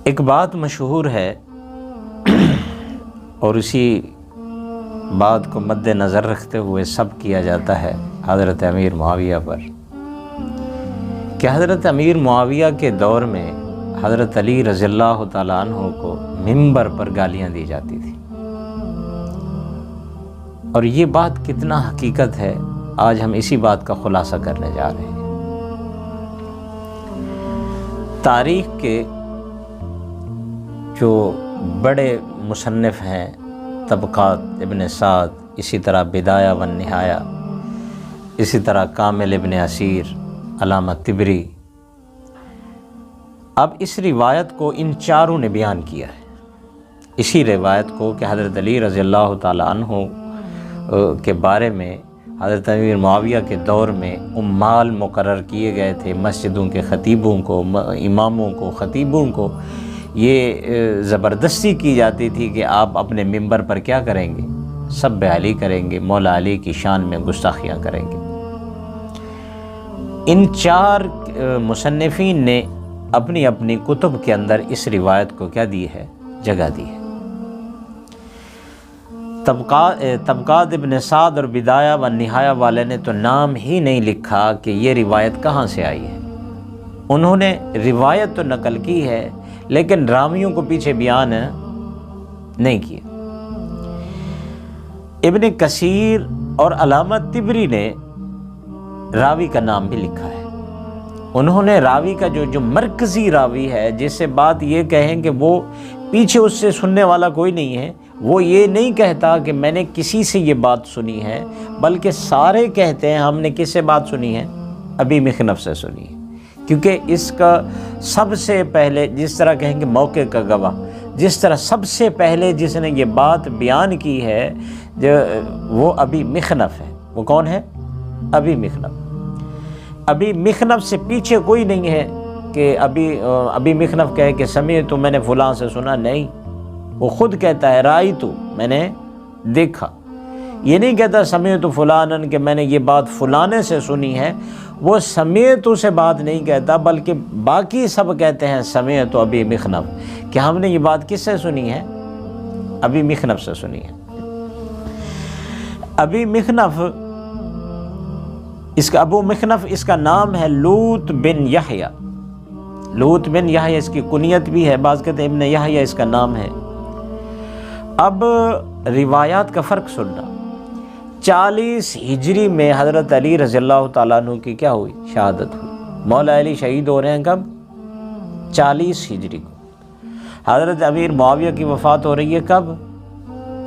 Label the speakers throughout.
Speaker 1: ایک بات مشہور ہے اور اسی بات کو مد نظر رکھتے ہوئے سب کیا جاتا ہے حضرت امیر معاویہ پر، کہ حضرت امیر معاویہ کے دور میں حضرت علی رضی اللہ تعالیٰ عنہ کو منبر پر گالیاں دی جاتی تھی، اور یہ بات کتنا حقیقت ہے آج ہم اسی بات کا خلاصہ کرنے جا رہے ہیں۔ تاریخ کے جو بڑے مصنف ہیں، طبقات ابن سعد، اسی طرح بدایہ و نہایہ، اسی طرح کامل ابن اسیر، علامہ طبری، اب اس روایت کو ان چاروں نے بیان کیا ہے، اسی روایت کو کہ حضرت علی رضی اللہ تعالیٰ عنہ کے بارے میں حضرت امیر معاویہ کے دور میں عمال مقرر کیے گئے تھے، مسجدوں کے خطیبوں کو، اماموں کو، خطیبوں کو یہ زبردستی کی جاتی تھی کہ آپ اپنے منبر پر کیا کریں گے؟ سب علی کریں گے، مولا علی کی شان میں گستاخیاں کریں گے۔ ان چار مصنفین نے اپنی اپنی کتب کے اندر اس روایت کو کیا دی ہے؟ جگہ دی ہے۔ طبقات ابن سعد اور بدایہ و نہایہ والے نے تو نام ہی نہیں لکھا کہ یہ روایت کہاں سے آئی ہے، انہوں نے روایت تو نقل کی ہے لیکن راویوں کو پیچھے بیان نہیں کیا۔ ابن کثیر اور علامہ طبری نے راوی کا نام بھی لکھا ہے، انہوں نے راوی کا جو مرکزی راوی ہے، جس سے بات یہ کہیں کہ وہ پیچھے اس سے سننے والا کوئی نہیں ہے، وہ یہ نہیں کہتا کہ میں نے کسی سے یہ بات سنی ہے، بلکہ سارے کہتے ہیں ہم نے کس سے بات سنی ہے؟ ابی مخنف سے سنی ہے، کیونکہ اس کا سب سے پہلے، جس طرح کہیں گے موقع کا گواہ، جس طرح سب سے پہلے جس نے یہ بات بیان کی ہے وہ ابی مخنف ہے۔ وہ کون ہے؟ ابی مخنف۔ ابی مخنف سے پیچھے کوئی نہیں ہے کہ ابی مخنف کہے کہ سمعت تو میں نے فلاں سے سنا، نہیں، وہ خود کہتا ہے رأیت، میں نے دیکھا، یہ نہیں کہتا سمعت فلانن کہ میں نے یہ بات فلانے سے سنی ہے، وہ سمعت سے بات نہیں کہتا بلکہ باقی سب کہتے ہیں سمعت ابی مخنف، کہ ہم نے یہ بات کس سے سنی ہے؟ ابی مخنف سے سنی ہے۔ ابی مخنف، ابو مخنف اس کا نام ہے لوط بن یحییٰ، لوط بن یحییٰ اس کی کنیت بھی ہے، بعض کہتے ہیں ابن یحییٰ اس کا نام ہے۔ اب روایات کا فرق سننا، 40 ہجری میں حضرت علی رضی اللہ تعالیٰ عنہ کی کیا ہوئی؟ شہادت ہوئی۔ مولا علی شہید ہو رہے ہیں کب؟ 40 ہجری کو۔ حضرت امیر معاویہ کی وفات ہو رہی ہے کب؟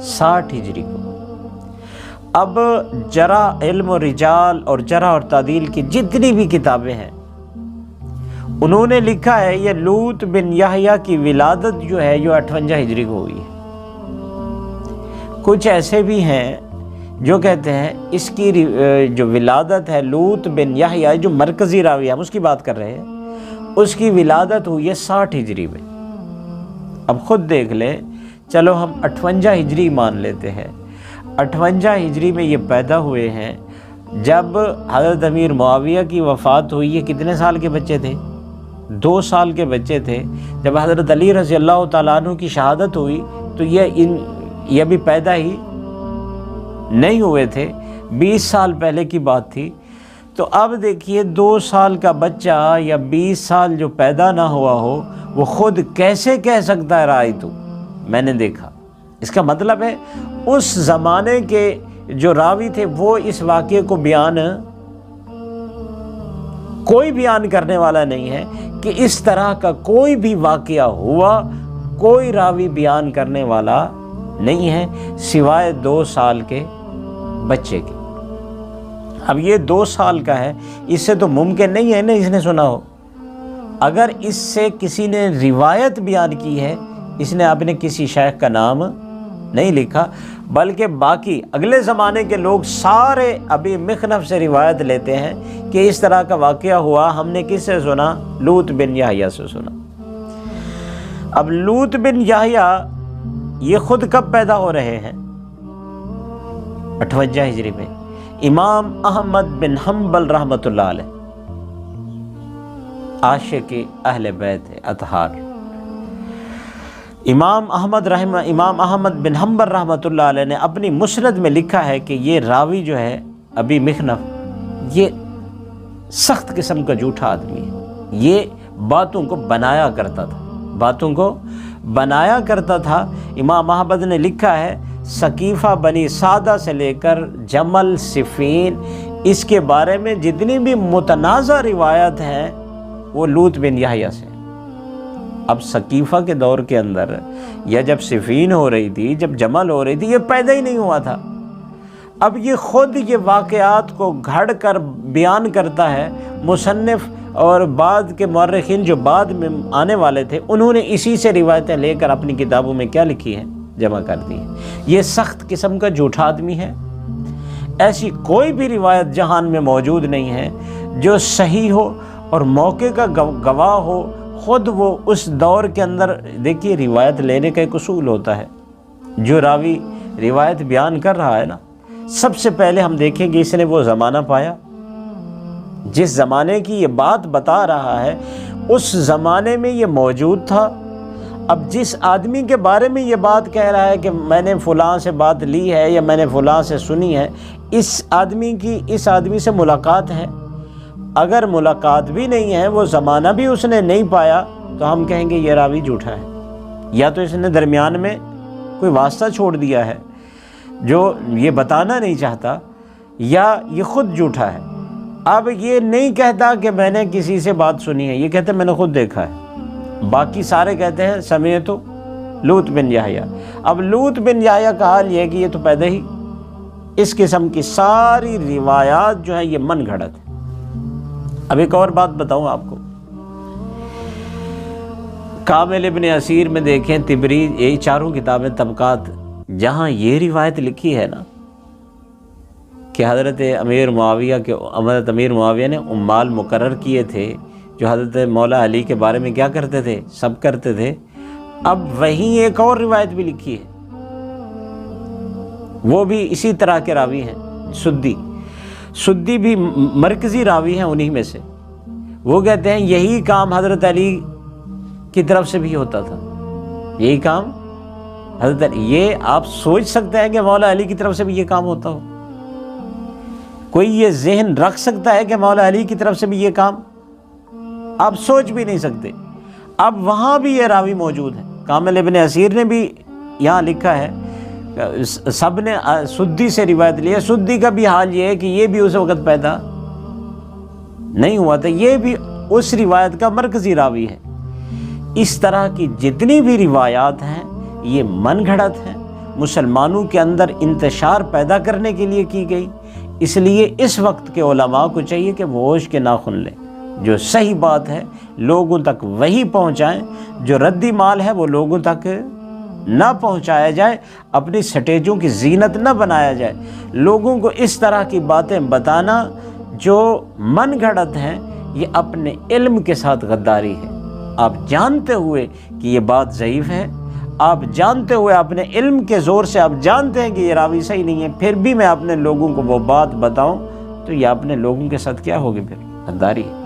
Speaker 1: 60 ہجری کو۔ اب جرح، علم و رجال اور جرح اور تعدیل کی جتنی بھی کتابیں ہیں، انہوں نے لکھا ہے یہ لوط بن یحییٰ کی ولادت جو ہے یہ 58 ہجری کو ہوئی ہے۔ کچھ ایسے بھی ہیں جو کہتے ہیں اس کی جو ولادت ہے لوط بن یحییٰ، جو مرکزی راوی ہے، ہم اس کی بات کر رہے ہیں، اس کی ولادت ہوئی ہے 60 ہجری میں۔ اب خود دیکھ لیں، چلو ہم 58 ہجری مان لیتے ہیں، 58 ہجری میں یہ پیدا ہوئے ہیں، جب حضرت امیر معاویہ کی وفات ہوئی یہ کتنے سال کے بچے تھے؟ 2 سال کے بچے تھے۔ جب حضرت علی رضی اللہ تعالیٰ عنہ کی شہادت ہوئی تو یہ بھی پیدا ہی نہیں ہوئے تھے، 20 سال پہلے کی بات تھی۔ تو اب دیکھیے 2 سال کا بچہ یا 20 سال جو پیدا نہ ہوا ہو، وہ خود کیسے کہہ سکتا ہے رأیت، میں نے دیکھا؟ اس کا مطلب ہے اس زمانے کے جو راوی تھے وہ اس واقعے کو کوئی بیان کرنے والا نہیں ہے کہ اس طرح کا کوئی بھی واقعہ ہوا، کوئی راوی بیان کرنے والا نہیں ہے سوائے 2 سال کے بچے کے۔ اب یہ 2 سال کا ہے، اس سے تو ممکن نہیں ہے نا اس نے سنا ہو۔ اگر اس سے کسی نے روایت بیان کی ہے، اس نے اپنے کسی شیخ کا نام نہیں لکھا، بلکہ باقی اگلے زمانے کے لوگ سارے ابی مخنف سے روایت لیتے ہیں کہ اس طرح کا واقعہ ہوا، ہم نے کس سے سنا؟ لوط بن یحییٰ سے سنا۔ اب لوط بن یحییٰ یہ خود کب پیدا ہو رہے ہیں؟ 58 ہجری میں۔ امام احمد بن حنبل رحمۃ اللہ علیہ عاشق اہل بیت اطہار، امام احمد بن حنبل رحمۃ اللہ علیہ نے اپنی مسند میں لکھا ہے کہ یہ راوی جو ہے ابی مخنف یہ سخت قسم کا جھوٹا آدمی ہے، یہ باتوں کو بنایا کرتا تھا۔ امام احمد نے لکھا ہے ثقیفہ بنی سعدہ سے لے کر جمل صفین، اس کے بارے میں جتنی بھی متنازع روایت ہیں وہ لوط بن یحییٰ سے۔ اب ثقیفہ کے دور کے اندر یا جب صفین ہو رہی تھی، جب جمل ہو رہی تھی، یہ پیدا ہی نہیں ہوا تھا۔ اب یہ خود یہ واقعات کو گھڑ کر بیان کرتا ہے۔ مصنف اور بعد کے مورخین جو بعد میں آنے والے تھے، انہوں نے اسی سے روایتیں لے کر اپنی کتابوں میں کیا لکھی ہیں، جمع کر دی ہیں۔ یہ سخت قسم کا جھوٹا آدمی ہے۔ ایسی کوئی بھی روایت جہان میں موجود نہیں ہے جو صحیح ہو اور موقع کا گواہ ہو۔ خود وہ اس دور کے اندر، دیکھیے روایت لینے کا ایک اصول ہوتا ہے۔ جو راوی روایت بیان کر رہا ہے نا، سب سے پہلے ہم دیکھیں گے اس نے وہ زمانہ پایا جس زمانے کی یہ بات بتا رہا ہے، اس زمانے میں یہ موجود تھا۔ اب جس آدمی کے بارے میں یہ بات کہہ رہا ہے کہ میں نے فلاں سے بات لی ہے یا میں نے فلاں سے سنی ہے، اس آدمی سے ملاقات ہے۔ اگر ملاقات بھی نہیں ہے، وہ زمانہ بھی اس نے نہیں پایا، تو ہم کہیں گے یہ راوی جھوٹا ہے۔ یا تو اس نے درمیان میں کوئی واسطہ چھوڑ دیا ہے جو یہ بتانا نہیں چاہتا، یا یہ خود جھوٹا ہے۔ اب یہ نہیں کہتا کہ میں نے کسی سے بات سنی ہے، یہ کہتا ہے میں نے خود دیکھا ہے۔ باقی سارے کہتے ہیں سمعت لوط بن یحییٰ۔ اب لوط بن یحییٰ کا حال یہ ہے کہ یہ تو پیدا ہی، اس قسم کی ساری روایات جو ہیں یہ من گھڑت ہے۔ اب ایک اور بات بتاؤں آپ کو، کامل ابن اسیر میں دیکھیں، طبری، یہ چاروں کتابیں طبقات، جہاں یہ روایت لکھی ہے نا کہ حضرت امیر معاویہ نے عمال مقرر کیے تھے جو حضرت مولا علی کے بارے میں کیا کرتے تھے، سب کرتے تھے۔ اب وہیں ایک اور روایت بھی لکھی ہے، وہ بھی اسی طرح کے راوی ہیں، سدی بھی مرکزی راوی ہیں انہی میں سے۔ وہ کہتے ہیں یہی کام حضرت علی کی طرف سے بھی ہوتا تھا، یہی کام حضرت علی، یہ آپ سوچ سکتے ہیں کہ مولا علی کی طرف سے بھی یہ کام ہوتا ہو؟ کوئی یہ ذہن رکھ سکتا ہے کہ مولا علی کی طرف سے بھی یہ کام؟ آپ سوچ بھی نہیں سکتے۔ اب وہاں بھی یہ راوی موجود ہے۔ کامل ابن اسیر نے بھی یہاں لکھا ہے، سب نے سدی سے روایت لی ہے۔ سدی کا بھی حال یہ ہے کہ یہ بھی اس وقت پیدا نہیں ہوا تھا، یہ بھی اس روایت کا مرکزی راوی ہے۔ اس طرح کی جتنی بھی روایات ہیں یہ من گھڑت ہیں، مسلمانوں کے اندر انتشار پیدا کرنے کے لیے کی گئی۔ اس لیے اس وقت کے علماء کو چاہیے کہ وہ ہوش کے ناخن لیں، جو صحیح بات ہے لوگوں تک وہی پہنچائیں، جو ردی مال ہے وہ لوگوں تک نہ پہنچایا جائے، اپنی سٹیجوں کی زینت نہ بنایا جائے۔ لوگوں کو اس طرح کی باتیں بتانا جو من گھڑت ہیں، یہ اپنے علم کے ساتھ غداری ہے۔ آپ جانتے ہوئے کہ یہ بات ضعیف ہے، آپ جانتے ہوئے اپنے علم کے زور سے آپ جانتے ہیں کہ یہ راوی صحیح نہیں ہے، پھر بھی میں اپنے لوگوں کو وہ بات بتاؤں، تو یہ اپنے لوگوں کے ساتھ کیا ہوگی؟ پھر غداری ہے۔